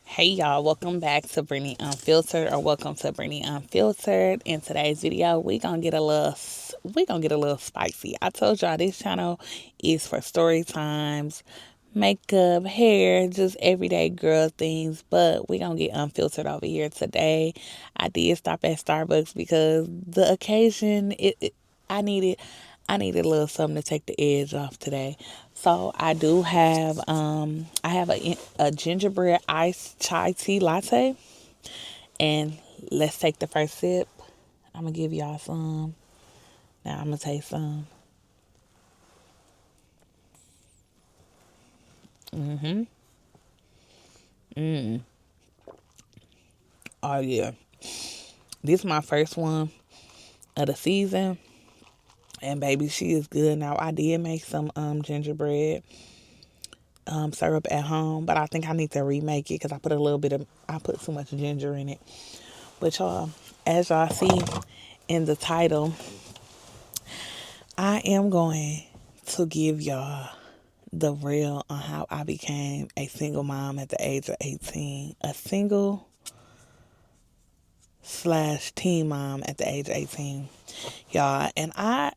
Hey y'all, welcome back to Brittany Unfiltered, or welcome to Brittany Unfiltered. In today's video, we gonna get a little spicy. I told y'all this channel is for story times, makeup, hair, just everyday girl things. But we gonna get unfiltered over here today. I did stop at Starbucks because the occasion I needed a little something to take the edge off today. So I do have a gingerbread iced chai tea latte, and let's take the first sip. I'm gonna give y'all some. Now I'm gonna taste some. Oh yeah, this is my first one of the season, and baby, she is good. Now I did make some gingerbread syrup at home, but I think I need to remake it because I put too much ginger in it. But y'all, as y'all see in the title, I am going to give y'all the real on how I became a single mom at the age of 18. A single slash teen mom at the age of 18. Y'all, and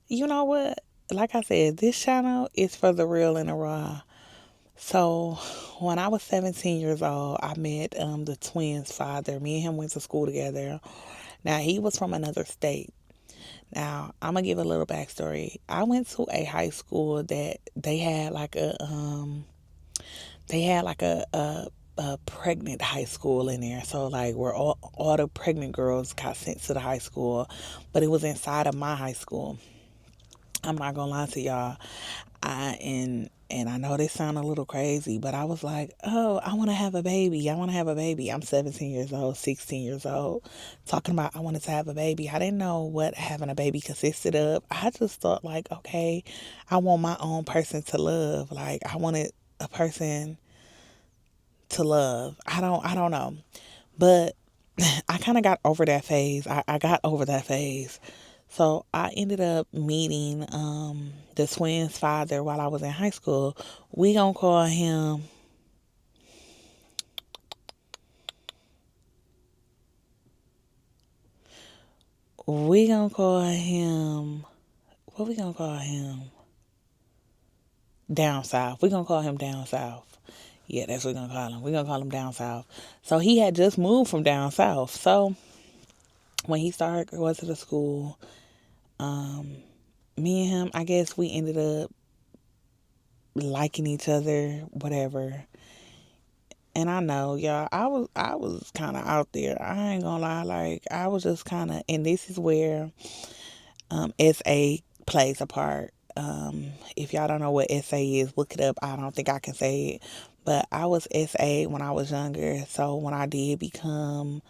you know what? Like I said, this channel is for the real and the raw. So when I was 17 years old, I met the twins' father. Me and him went to school together. Now, he was from another state. Now, I'm gonna give a little backstory. I went to a high school that they had like a pregnant high school in there. So like where all the pregnant girls got sent to the high school, but it was inside of my high school. I'm not gonna lie to y'all. And I know this sound a little crazy, but I was like, oh, I want to have a baby. I want to have a baby. I'm 17 years old, 16 years old, talking about I wanted to have a baby. I didn't know what having a baby consisted of. I just thought like, okay, I want my own person to love. Like I wanted a person to love. I don't know. But I kind of got over that phase. I got over that phase. So I ended up meeting the twins' father while I was in high school. We gonna call him. We gonna call him. What we gonna call him? Down south. We gonna call him down south. Yeah, that's what we gonna call him. We gonna call him down south. So he had just moved from down south. So when he started going to the school, me and him, I guess we ended up liking each other, whatever. And I know, y'all, I was kind of out there. I ain't gonna lie, like I was just kind of, and this is where SA plays a part. If y'all don't know what SA is, look it up. I don't think I can say it, but I was SA when I was younger. So when I did become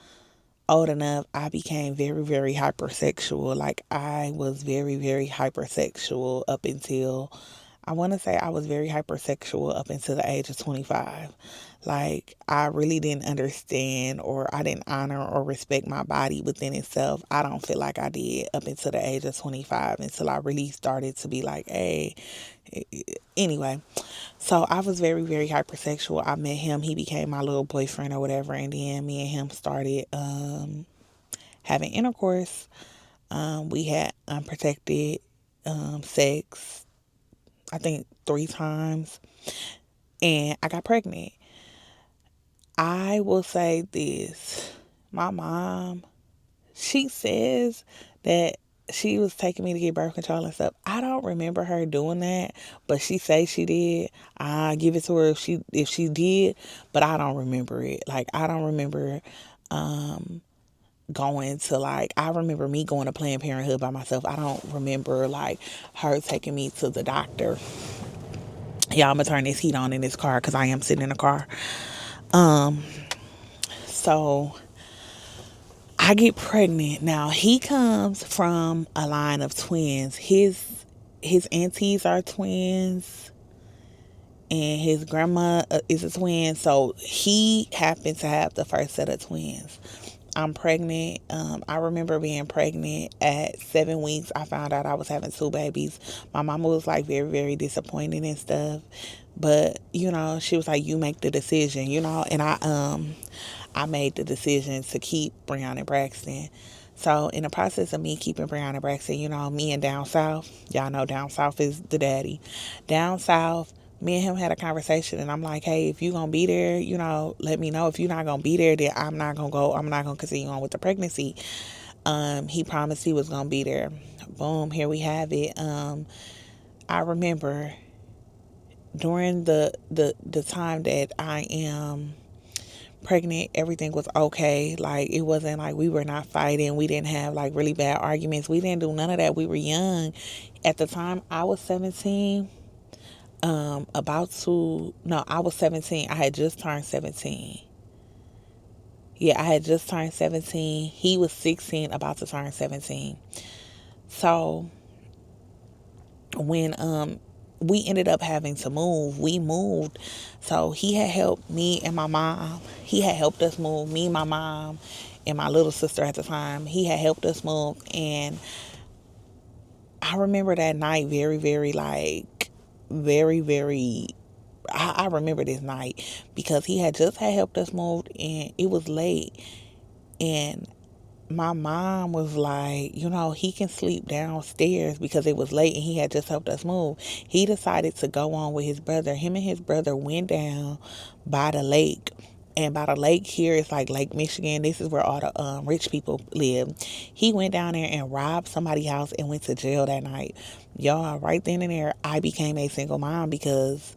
old enough, I became very, very hypersexual. Like I was very, very hypersexual up until I want to say I was very hypersexual up until the age of 25. Like I really didn't understand or I didn't honor or respect my body within itself. I don't feel like I did up until the age of 25 until I really started to be like, hey, anyway. So I was very, very hypersexual. I met him. He became my little boyfriend or whatever. And then me and him started having intercourse. We had unprotected sex, I think 3 times. And I got pregnant. I will say this. My mom, she says that she was taking me to get birth control and stuff. I don't remember her doing that, but she say she did. I give it to her if she did, but I don't remember it. Like I don't remember going to like I remember me going to Planned Parenthood by myself. I don't remember like her taking me to the doctor. Yeah, I'm gonna turn this heat on in this car because I am sitting in a car. So I get pregnant. Now he comes from a line of twins. His aunties are twins, and his grandma is a twin. So he happened to have the first set of twins. I'm pregnant. I remember being pregnant at 7 weeks. I found out I was having two babies. My mama was like very, very disappointed and stuff. But, she was like, you make the decision, and I made the decision to keep Brianna Braxton. So in the process of me keeping Brianna Braxton, me and Down South, y'all know Down South is the daddy. Down South, me and him had a conversation, and I'm like, hey, if you gonna be there, let me know. If you're not gonna be there, then I'm not gonna go. I'm not gonna continue on with the pregnancy. He promised he was gonna be there. Boom, here we have it. I remember during the time that I am pregnant, everything was okay. Like, it wasn't like we were not fighting. We didn't have like really bad arguments. We didn't do none of that. We were young. At the time I was 17. I was 17. I had just turned 17. Yeah, I had just turned 17. He was 16, about to turn 17. So when we ended up having to move, we moved. So he had helped me and my mom. He had helped us move, me, my mom, and my little sister at the time. He had helped us move. And I remember that night very, very, like, very, very. I remember this night because he had just had helped us move, and it was late. And my mom was like, he can sleep downstairs because it was late and he had just helped us move. He decided to go on with his brother. Him and his brother went down by the lake. And by the lake here, it's like Lake Michigan. This is where all the rich people live. He went down there and robbed somebody's house and went to jail that night. Y'all, right then and there, I became a single mom because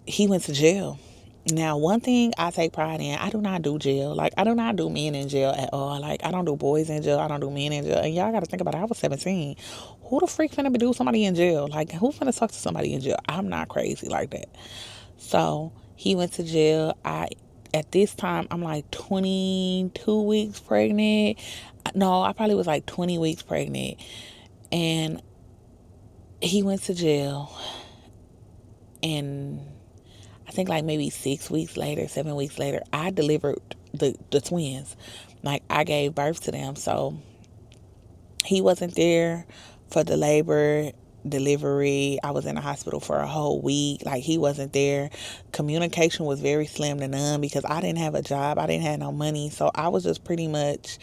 he went to jail. Now, one thing I take pride in, I do not do jail. Like, I do not do men in jail at all. Like, I don't do boys in jail. I don't do men in jail. And y'all got to think about it. I was 17. Who the freak finna do somebody in jail? Like, who finna talk to somebody in jail? I'm not crazy like that. So, he went to jail. At this time, I'm like 22 weeks pregnant. No, I probably was like 20 weeks pregnant. And he went to jail. And I think like maybe 6 weeks later, 7 weeks later, I delivered the twins. Like, I gave birth to them. So he wasn't there for the labor delivery. I was in the hospital for a whole week. Like, he wasn't there. Communication was very slim to none because I didn't have a job. I didn't have no money. So I was just pretty much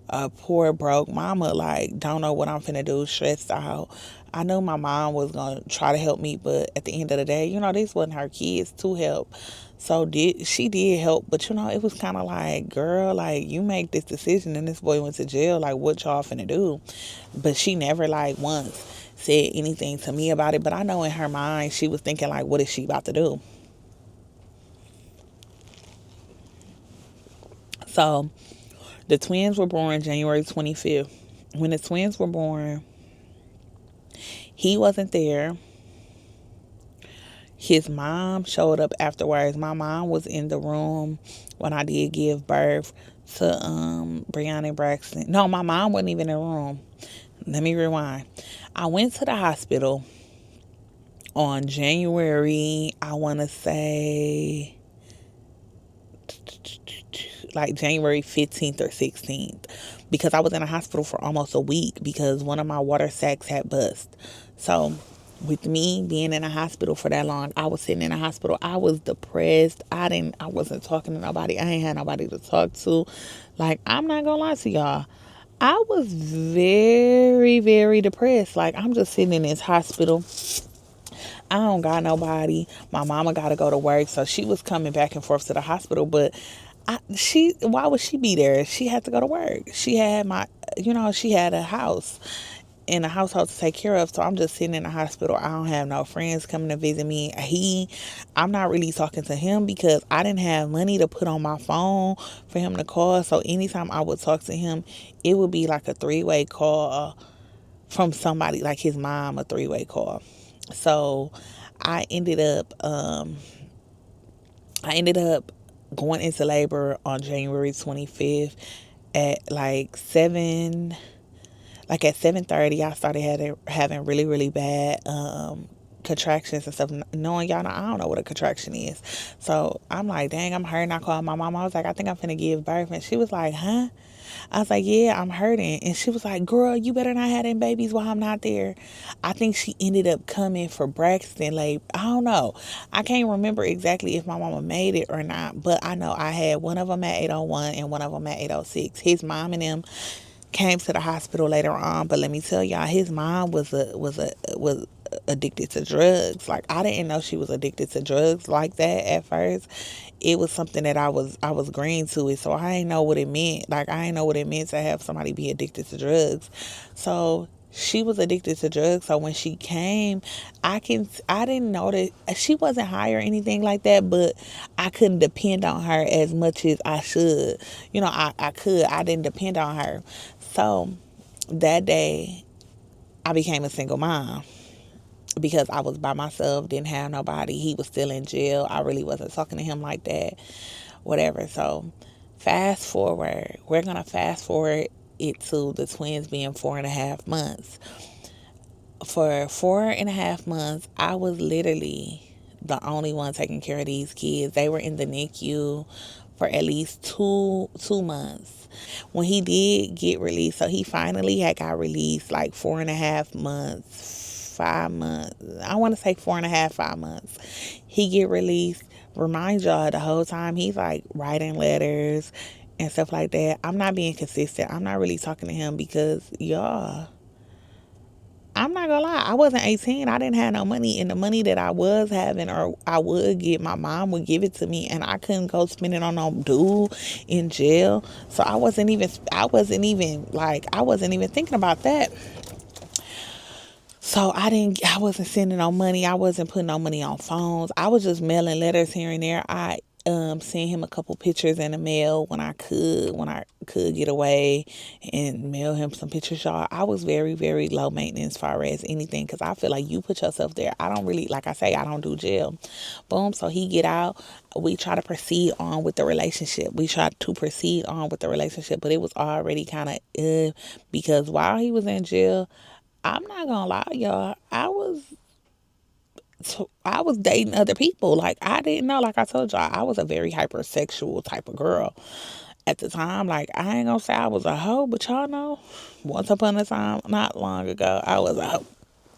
a poor broke mama, like, don't know what I'm finna do, stressed out. I knew my mom was gonna try to help me, but at the end of the day, these wasn't her kids to help. So she did help, but it was kind of like, girl, like, you make this decision and this boy went to jail, like, what y'all finna do? But she never like once said anything to me about it. But I know in her mind she was thinking like, what is she about to do? So the twins were born January 25th. When the twins were born, he wasn't there. His mom showed up afterwards. My mom was in the room when I did give birth to Brianna Braxton. No, my mom wasn't even in the room. Let me rewind. I went to the hospital on January, I want to say, like January 15th or 16th, because I was in a hospital for almost a week because one of my water sacs had bust. So with me being in a hospital for that long, I was sitting in a hospital. I was depressed. I wasn't talking to nobody. I ain't had nobody to talk to. Like, I'm not gonna lie to y'all. I was very, very depressed. Like, I'm just sitting in this hospital. I don't got nobody. My mama got to go to work, so she was coming back and forth to the hospital. But why would she be there? She had to go to work. She had she had a house in a household to take care of. So I'm just sitting in the hospital. I don't have no friends coming to visit me. I'm not really talking to him because I didn't have money to put on my phone for him to call. So anytime I would talk to him, it would be like a three-way call from somebody, like his mom, a three-way call. So I ended up going into labor on January 25th at like 7. Like at 7:30, I started having really, really bad contractions and stuff, knowing y'all know I don't know what a contraction is. So I'm like, dang, I'm hurting. I called my mom. I was like, I think I'm finna give birth. And she was like, huh? I was like, yeah, I'm hurting. And she was like, girl, you better not have them babies while I'm not there. I think she ended up coming for Braxton. Like, I don't know. I can't remember exactly if my mama made it or not, but I know I had one of them at 801 and one of them at 806. His mom and them came to the hospital later on, but let me tell y'all, his mom was addicted to drugs. Like, I didn't know she was addicted to drugs like that at first. It was something that I was green to it, so I didn't know what it meant. Like, I didn't know what it meant to have somebody be addicted to drugs. So she was addicted to drugs. So when she came, I didn't know that she wasn't high or anything like that, but I couldn't depend on her as much as I should. I didn't depend on her. So that day I became a single mom because I was by myself, didn't have nobody. He was still in jail. I really wasn't talking to him like that, whatever. So fast forward, we're going to fast forward it to the twins being 4.5 months. For 4.5 months, I was literally the only one taking care of these kids. They were in the NICU for at least two months. When he did get released, so he finally had got released like 4.5 months, 5 months. I want to say 4.5, 5 months. He get released. Remind y'all, the whole time he's like writing letters and stuff like that. I'm not being consistent. I'm not really talking to him because y'all, I'm not gonna lie, I wasn't 18. I didn't have no money, and the money that I was having or I would get, my mom would give it to me, and I couldn't go spend it on no dude in jail. So I wasn't even thinking about that. So I wasn't sending no money. I wasn't putting no money on phones. I was just mailing letters here and there. I sent him a couple pictures in the mail when I could get away and mail him some pictures, y'all. I was very, very low maintenance as far as anything because I feel like you put yourself there. I don't really, like I say, I don't do jail. Boom. So he get out. We try to proceed on with the relationship. We tried to proceed on with the relationship, but it was already kind of because while he was in jail, I'm not gonna lie, y'all. I was dating other people. Like, I didn't know. Like I told y'all, I was a very hypersexual type of girl at the time. Like, I ain't gonna say I was a hoe, but y'all know, once upon a time, not long ago, I was a hoe,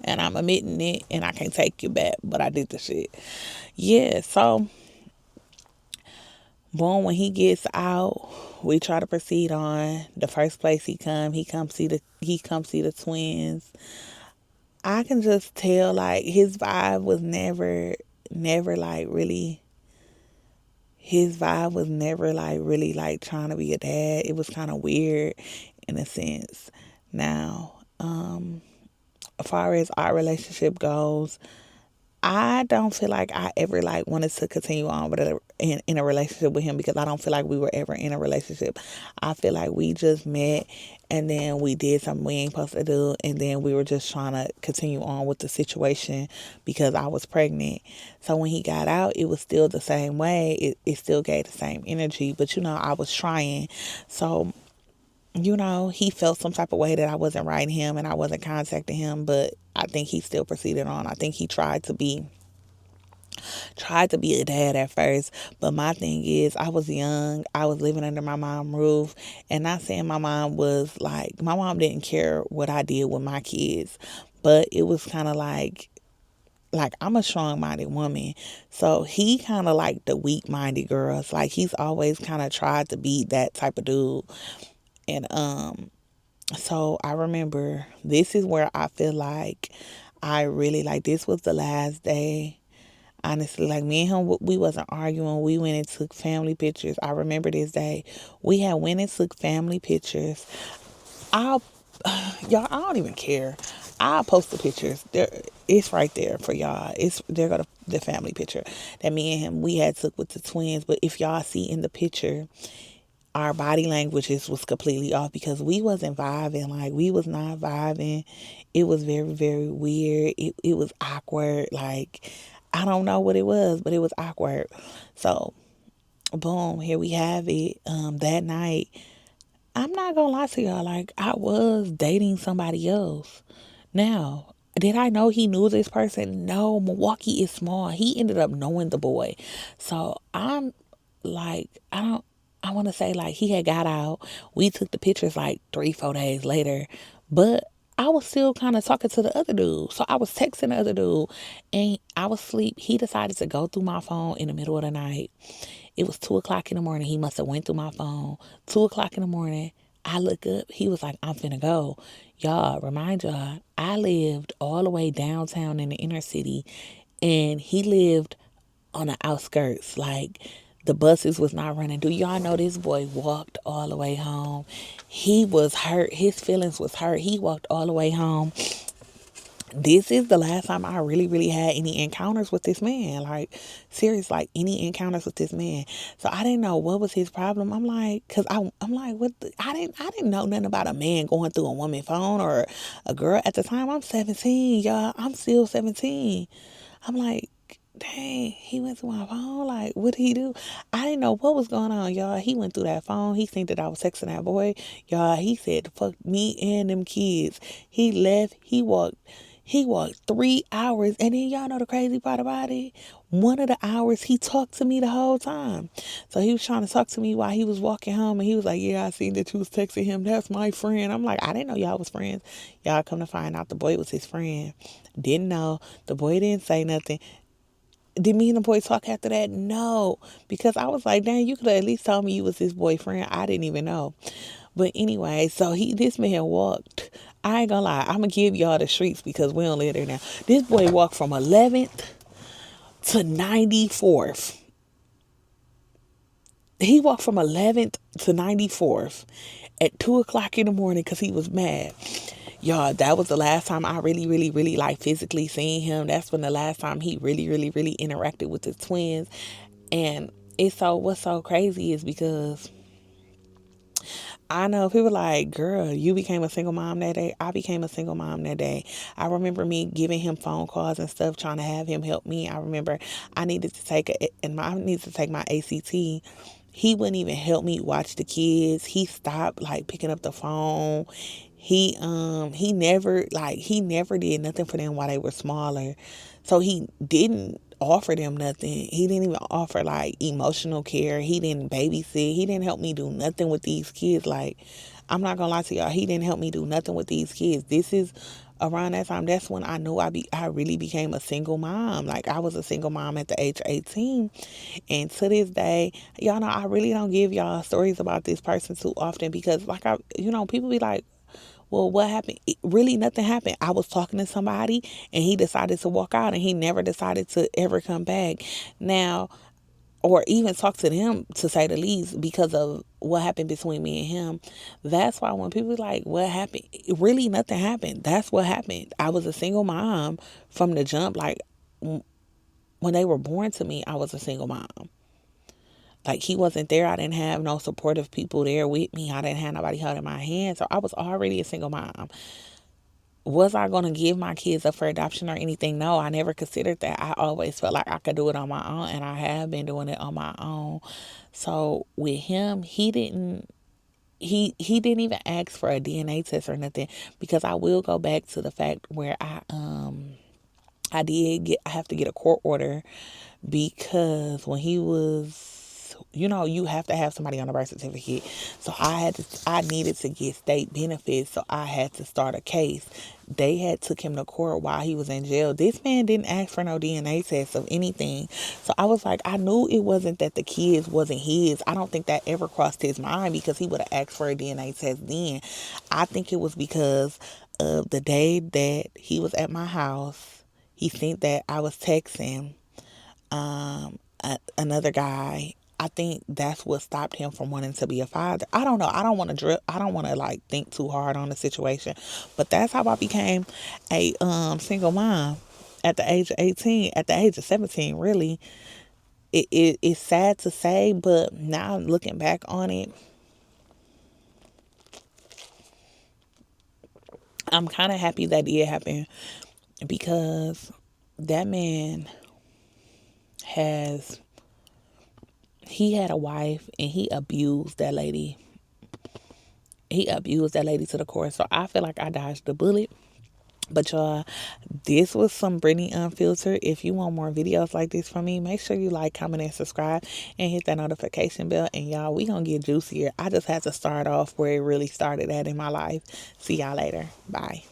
and I'm admitting it, and I can't take you back. But I did the shit. Yeah. So, boom. When he gets out, we try to proceed on. The first place he come see the twins. I can just tell like his vibe was never like really his vibe was never like really like trying to be a dad. It was kind of weird in a sense. Now, as far as our relationship goes, I don't feel like I ever like wanted to continue on with in a relationship with him because I don't feel like we were ever in a relationship. I feel like we just met and then we did something we ain't supposed to do and then we were just trying to continue on with the situation because I was pregnant. So when he got out, it was still the same way. It still gave the same energy, but I was trying. So he felt some type of way that I wasn't writing him and I wasn't contacting him, but I think he still proceeded on. I think he tried to be a dad at first, but my thing is I was young. I was living under my mom's roof, and not saying my mom didn't care what I did with my kids, but it was kind of like I'm a strong-minded woman. So he kind of like the weak-minded girls. Like he's always kind of tried to be that type of dude. And so I remember this is where I feel like I really like this was the last day. Honestly, like me and him, we wasn't arguing. We went and took family pictures. I remember this day. We had went and took family pictures. I'll, y'all, I don't even care. I'll post the pictures. It's right there for y'all. They're gonna the family picture that me and him we had took with the twins. But if y'all see in the picture, our body languages was completely off because we wasn't vibing. Like we was not vibing. It was very, very weird. It was awkward. Like I don't know what it was, but it was awkward. So boom, here we have it. That night, I'm not gonna lie to y'all, like I was dating somebody else. Now, Did I know he knew this person? No, Milwaukee is small. He ended up knowing the boy. So I'm like, I want to say like he had got out. We took the pictures like 3, 4 days later, but I was still kind of talking to the other dude. So I was texting the other dude and I was asleep. He decided to go through my phone in the middle of the night. It was 2 o'clock in the morning. He must have went through my phone. 2 o'clock in the morning. I look up. He was like, I'm finna go. Y'all, remind y'all, I lived all the way downtown in the inner city and he lived on the outskirts. Like the buses was not running. Do y'all know this boy walked all the way home? He was hurt. His feelings was hurt. He walked all the way home. This is the last time I really, really had any encounters with this man. Like, serious, like any encounters with this man. So I didn't know what was his problem. I'm like, cause I'm like, what? I didn't know nothing about a man going through a woman's phone or a girl. At the time, I'm 17, y'all. I'm still 17. I'm like, dang, he went through my phone. Like, what did he do? I didn't know what was going on, y'all. He went through that phone. He seen that I was texting that boy, y'all. He said, fuck me and them kids. He left. He walked 3 hours. And then y'all know the crazy part about it? One of the hours he talked to me the whole time. So he was trying to talk to me while he was walking home. And he was like, yeah, I seen that you was texting him. That's my friend. I'm like, I didn't know y'all was friends. Y'all come to find out the boy was his friend. Didn't know. The boy didn't say nothing. Did me and the boy talk after that? No. Because I was like, dang, you could have at least told me you was his boyfriend. I didn't even know. But anyway, so this man walked. I ain't gonna lie, I'm gonna give y'all the streets because we don't live there now. This boy walked from 11th to 94th. He walked from 11th to 94th at 2 o'clock in the morning because he was mad. Y'all, that was the last time I really, really, really like physically seen him. That's when the last time he really, really, really interacted with his twins. And what's so crazy is because I know people like, girl, you became a single mom that day. I became a single mom that day. I remember me giving him phone calls and stuff, trying to have him help me. I remember I needed to I needed to take my ACT. He wouldn't even help me watch the kids. He stopped like picking up the phone. He never did nothing for them while they were smaller. So he didn't offer them nothing. He didn't even offer like emotional care. He didn't babysit. He didn't help me do nothing with these kids. Like, I'm not gonna lie to y'all, he didn't help me do nothing with these kids. This is around that time. That's when I knew I really became a single mom. Like, I was a single mom at the age of 18. And to this day, y'all know I really don't give y'all stories about this person too often because like people be like, well, what happened? Really, nothing happened. I was talking to somebody and he decided to walk out and he never decided to ever come back. Now, or even talk to them, to say the least, because of what happened between me and him. That's why when people like, what happened? Really, nothing happened. That's what happened. I was a single mom from the jump. Like, when they were born to me, I was a single mom. Like, he wasn't there. I didn't have no supportive people there with me. I didn't have nobody holding my hand. So I was already a single mom. Was I going to give my kids up for adoption or anything? No, I never considered that. I always felt like I could do it on my own, and I have been doing it on my own. So with him, he didn't even ask for a DNA test or nothing, because I will go back to the fact where I have to get a court order, because when he was, you have to have somebody on the birth certificate. So I needed to get state benefits. So I had to start a case. They had took him to court while he was in jail. This man didn't ask for no DNA test of anything. So I was like, I knew it wasn't that the kids wasn't his. I don't think that ever crossed his mind, because he would have asked for a DNA test then. I think it was because of the day that he was at my house. He think that I was texting another guy. I think that's what stopped him from wanting to be a father. I don't know. I don't want to I don't want to like think too hard on the situation, but that's how I became a single mom at the age of 18. At the age of 17, really, it's sad to say, but now looking back on it, I'm kind of happy that it happened, because that man has he had a wife and he abused that lady. He abused that lady to the core. So I feel like I dodged the bullet, But y'all, this was some Brittany Unfiltered. If you want more videos like this from me, make sure you like, comment, and subscribe, and hit that notification bell. And y'all, we gonna get juicier. I just had to start off where it really started at in my life. See y'all later. Bye.